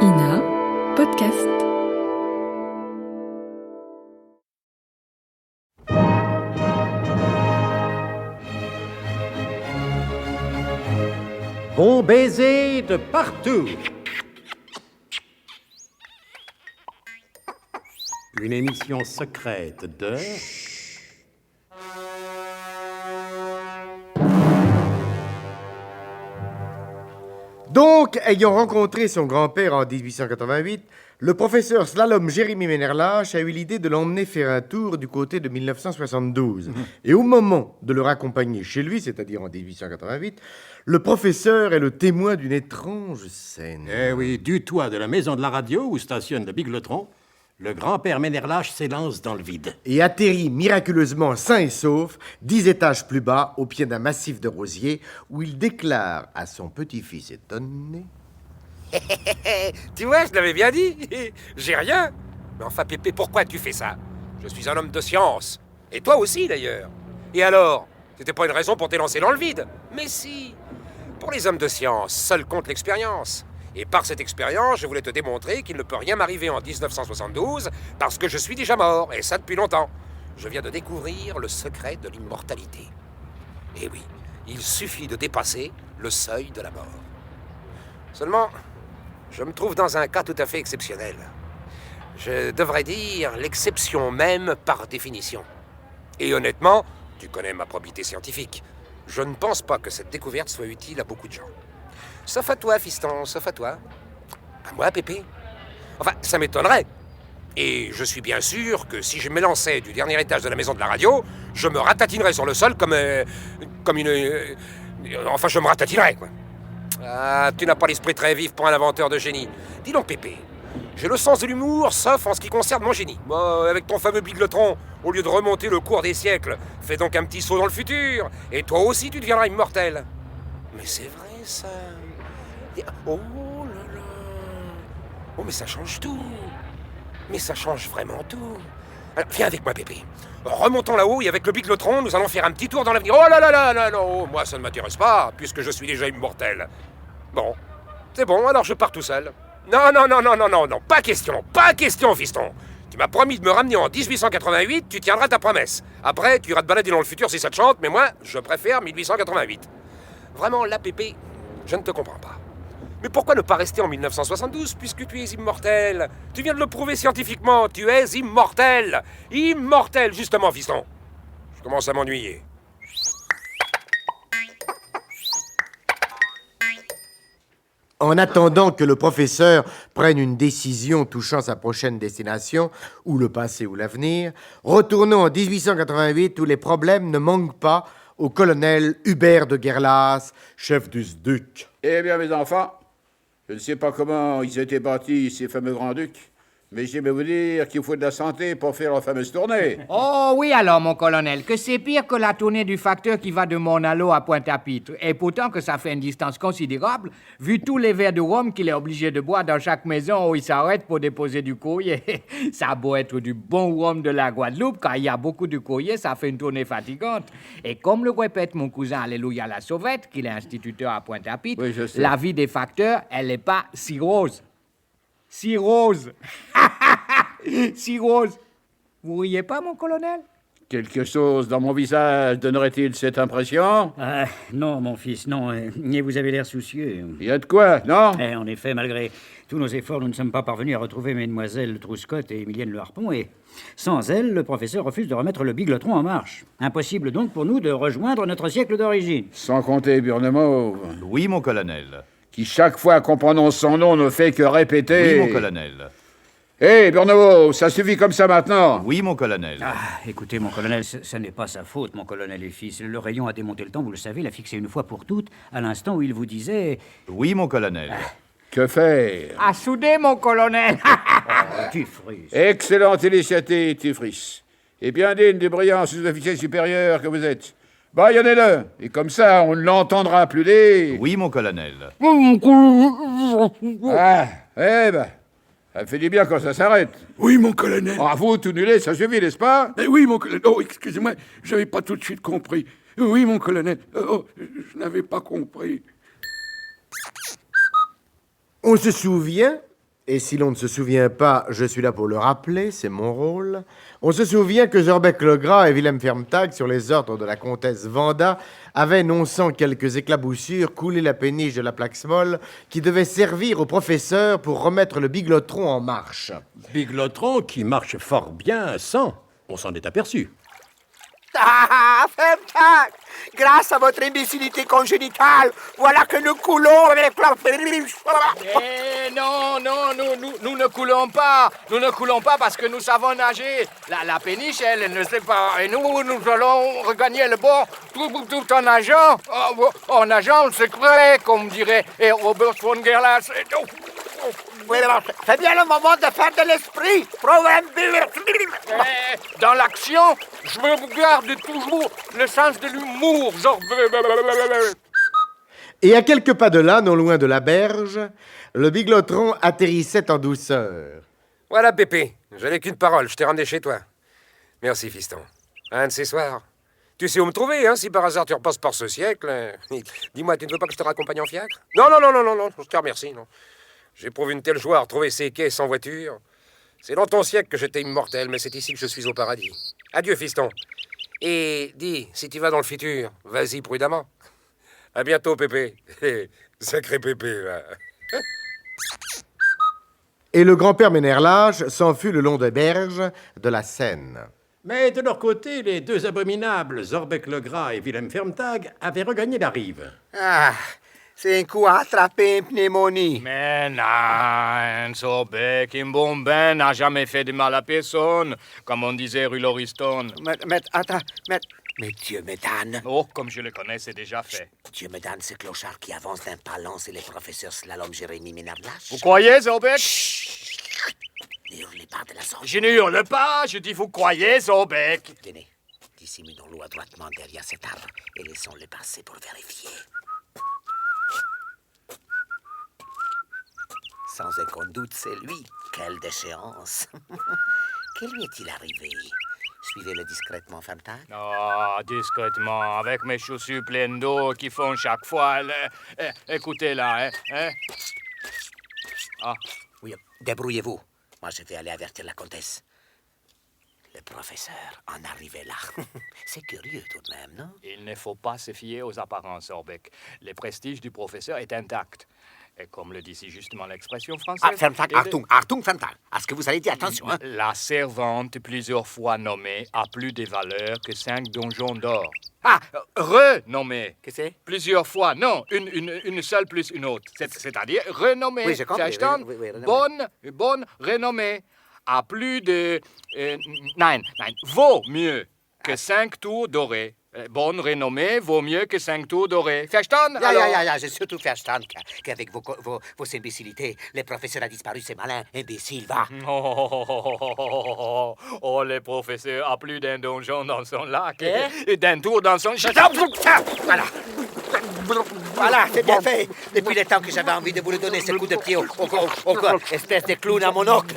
INA Podcast. Bon baiser de partout. Une émission secrète de... Donc, ayant rencontré son grand-père en 1888, le professeur Slalom Jérémy Ménherlache a eu l'idée de l'emmener faire un tour du côté de 1972. Et au moment de le raccompagner chez lui, c'est-à-dire en 1888, le professeur est le témoin d'une étrange scène. Eh oui, du toit de la maison de la radio où stationne le Bigletron, le grand-père Ménherlache s'élance dans le vide. Et atterrit miraculeusement sain et sauf, 10 étages plus bas, au pied d'un massif de rosiers, où il déclare à son petit-fils étonné... Tu vois, je l'avais bien dit. J'ai rien. Mais enfin, Pépé, pourquoi tu fais ça? Je suis un homme de science. Et toi aussi, d'ailleurs. Et alors? C'était pas une raison pour t'élancer dans le vide? Mais si. Pour les hommes de science, seul compte l'expérience. Et par cette expérience, je voulais te démontrer qu'il ne peut rien m'arriver en 1972 parce que je suis déjà mort, et ça depuis longtemps. Je viens de découvrir le secret de l'immortalité. Et oui, il suffit de dépasser le seuil de la mort. Seulement, je me trouve dans un cas tout à fait exceptionnel. Je devrais dire l'exception même par définition. Et honnêtement, tu connais ma probité scientifique. Je ne pense pas que cette découverte soit utile à beaucoup de gens. Sauf à toi, fiston, sauf à toi. À moi, Pépé. Enfin, ça m'étonnerait. Et je suis bien sûr que si je m'élançais du dernier étage de la maison de la radio, je me ratatinerais sur le sol comme une... enfin, je me ratatinerais, quoi. Ah, tu n'as pas l'esprit très vif pour un inventeur de génie. Dis donc, Pépé, j'ai le sens de l'humour, sauf en ce qui concerne mon génie. Moi, avec ton fameux Bigletron, au lieu de remonter le cours des siècles, fais donc un petit saut dans le futur, et toi aussi tu deviendras immortel. Mais c'est vrai, ça. Oh là là. Oh, mais ça change tout. Mais ça change vraiment tout. Alors, viens avec moi, Pépé. Remontons là-haut et avec le Bigletron, nous allons faire un petit tour dans l'avenir. Oh là là là là, non, moi ça ne m'intéresse pas, puisque je suis déjà immortel. Bon, c'est bon, alors je pars tout seul. Non, non, non, non, non, non, non, pas question, fiston. Tu m'as promis de me ramener en 1888, tu tiendras ta promesse. Après, tu iras te balader dans le futur si ça te chante, mais moi, je préfère 1888. Vraiment, là, Pépé, je ne te comprends pas. Mais pourquoi ne pas rester en 1972, puisque tu es immortel? Tu viens de le prouver scientifiquement, tu es immortel. Immortel, justement, fiston. Je commence à m'ennuyer. En attendant que le professeur prenne une décision touchant sa prochaine destination, ou le passé ou l'avenir, retournons en 1888 où les problèmes ne manquent pas au colonel Hubert de Gerlas, chef du SDUC. Eh bien, mes enfants, je ne sais pas comment ils étaient bâtis, ces fameux grands-ducs, mais j'aime vous dire qu'il faut de la santé pour faire la fameuse tournée. Oh oui alors, mon colonel, que c'est pire que la tournée du facteur qui va de Monalo à Pointe-à-Pitre. Et pourtant que ça fait une distance considérable, vu tous les verres de rhum qu'il est obligé de boire dans chaque maison où il s'arrête pour déposer du courrier. Ça a beau être du bon rhum de la Guadeloupe, quand il y a beaucoup de courrier, ça fait une tournée fatigante. Et comme le répète mon cousin Alléluia la Sauvette, qu'il est instituteur à Pointe-à-Pitre, Oui, je sais. la vie des facteurs, elle n'est pas si rose. Si rose. Si rose. Vous riez pas, mon colonel? Quelque chose dans mon visage donnerait-il cette impression? Non, mon fils, non. Et vous avez l'air soucieux. Il y a de quoi, non? En effet, malgré tous nos efforts, nous ne sommes pas parvenus à retrouver mesdemoiselles Trouscott et Emilienne Le Harpon, et sans elles, le professeur refuse de remettre le Bigletron en marche. Impossible donc pour nous de rejoindre notre siècle d'origine. Sans compter Burnemauve, Oui, mon colonel. qui chaque fois qu'on prononce son nom ne fait que répéter... Oui, mon colonel. Hé, Burnemauve, ça suffit comme ça maintenant. Oui, mon colonel. Écoutez, mon colonel, ce n'est pas sa faute, mon colonel et fils. Le rayon a démonté le temps, vous le savez, l'a fixé une fois pour toutes, à l'instant où il vous disait... Oui, mon colonel. Que faire? À souder, mon colonel. Tu frises. Excellente initiative, Tifris. Et bien digne du brillant sous-officier supérieur que vous êtes. Baillonnez-le, et comme ça, on ne l'entendra plus dire. Oui, mon colonel. Ah, eh ben, ça fait du bien quand ça s'arrête. Oui, mon colonel. Bravo, tout nulé, ça suffit, n'est-ce pas? Oui, mon colonel. Oh, excusez-moi, je n'avais pas tout de suite compris. Oui, mon colonel. Oh, je n'avais pas compris. On se souvient Et si l'on ne se souvient pas, je suis là pour le rappeler, c'est mon rôle. On se souvient que Zorbeck-le-Gras et Wilhelm Fermtag, sur les ordres de la comtesse Vanda, avaient, non sans quelques éclaboussures, coulé la péniche de la Plaxmol qui devait servir au professeur pour remettre le biglotron en marche. Biglotron qui marche fort bien sans. On s'en est aperçu. Ah, Fermtag, grâce à votre imbécilité congénitale, voilà que nous coulons avec la péniche. Non, nous ne coulons pas. Nous ne coulons pas parce que nous savons nager. La péniche, elle ne sait pas. Et nous allons regagner le bord tout en nageant. En nageant, c'est vrai, comme dirait Robert von Gerlas. C'est bien le moment de faire de l'esprit. Dans l'action, je me garde toujours le sens de l'humour. Genre... Et à quelques pas de là, non loin de la berge, le biglotron atterrissait en douceur. Voilà, Pépé. Je n'ai qu'une parole. Je t'ai ramené chez toi. Merci, fiston. Un de ces soirs. Tu sais où me trouver, hein, si par hasard tu repasses par ce siècle. Dis-moi, tu ne veux pas que je te raccompagne en fiacre? Non, je te remercie, non. J'éprouve une telle joie à retrouver ces quais sans voiture. C'est dans ton siècle que j'étais immortel, mais c'est ici que je suis au paradis. Adieu, fiston. Et dis, si tu vas dans le futur, vas-y prudemment. À bientôt, Pépé. Sacré Pépé, va. Et le grand-père Ménérlage s'enfuit le long des berges de la Seine. Mais de leur côté, les deux abominables, Zorbeck-le-Gras et Wilhelm Fermtag, avaient regagné la rive. Ah, c'est un coup à attraper une pneumonie. Mais non, Zorbeck, un bon bain n'a jamais fait de mal à personne, comme on disait rue Lauriston. Mais Dieu me donne. Oh, comme je le connais, c'est déjà fait. Dieu me donne ce clochard qui avance d'un pas lent, c'est le professeur Slalom Jérémy Ménardlage. Vous croyez, Zorbeck? Ne hurlez pas de la sorte. Je ne hurle pas, je dis vous croyez, Zorbeck. Tenez, dissimulons-le adroitement derrière cet arbre et laissons-le passer pour vérifier. Sans aucun doute, c'est lui. Quelle déchéance. Que lui est-il arrivé? Suivez-le discrètement, Fermtag. Ah, discrètement, avec mes chaussures pleines d'eau qui font chaque fois... écoutez là, hein? Ah. Oui, débrouillez-vous. Moi, je vais aller avertir la comtesse. Le professeur en arrivait là. C'est curieux tout de même, non? Il ne faut pas se fier aux apparences, Zorbeck. Le prestige du professeur est intact. Et comme le dit si justement l'expression française... Ah, Fermtag, Achtung, Fermtag. À ce que vous allez dire, attention, hein? La servante, plusieurs fois nommée, a plus de valeur que 5 donjons d'or. Ah, Renommée. Qu'est-ce que c'est? Plusieurs fois, non, une seule plus une autre. C'est-à-dire renommée. Oui, j'ai compris. Oui, bonne renommée. À plus de... nein, vaut mieux que 5 tours dorés. Bonne renommée vaut mieux que 5 tours dorés. Verstanden? J'ai surtout verstanden qu'avec vos imbécilités, le professeur a disparu, c'est malin. Imbécile, va. Oh, le professeur a plus d'un donjon dans son lac et d'un tour dans son... Voilà. Voilà, c'est bien fait. Depuis le temps que j'avais envie de vous le donner, ce coup de pied au corps, espèce de clown à mon oncle.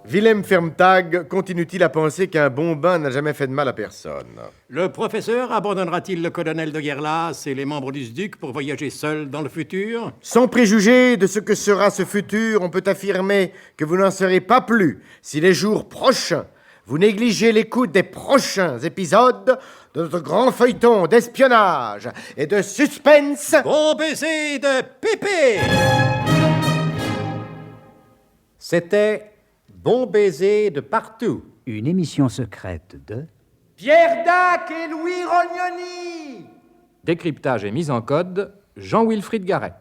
Wilhelm Fermtag continue-t-il à penser qu'un bon bain n'a jamais fait de mal à personne? Le professeur abandonnera-t-il le colonel de Gerlas et les membres du SDUC pour voyager seul dans le futur? Sans préjuger de ce que sera ce futur, on peut affirmer que vous n'en serez pas plus si les jours prochains, vous négligez l'écoute des prochains épisodes de notre grand feuilleton d'espionnage et de suspense. Bon baiser de Pépé! C'était Bon baiser de partout. Une émission secrète de... Pierre Dac et Louis Rognoni. Décryptage et mise en code, Jean-Wilfried Garret.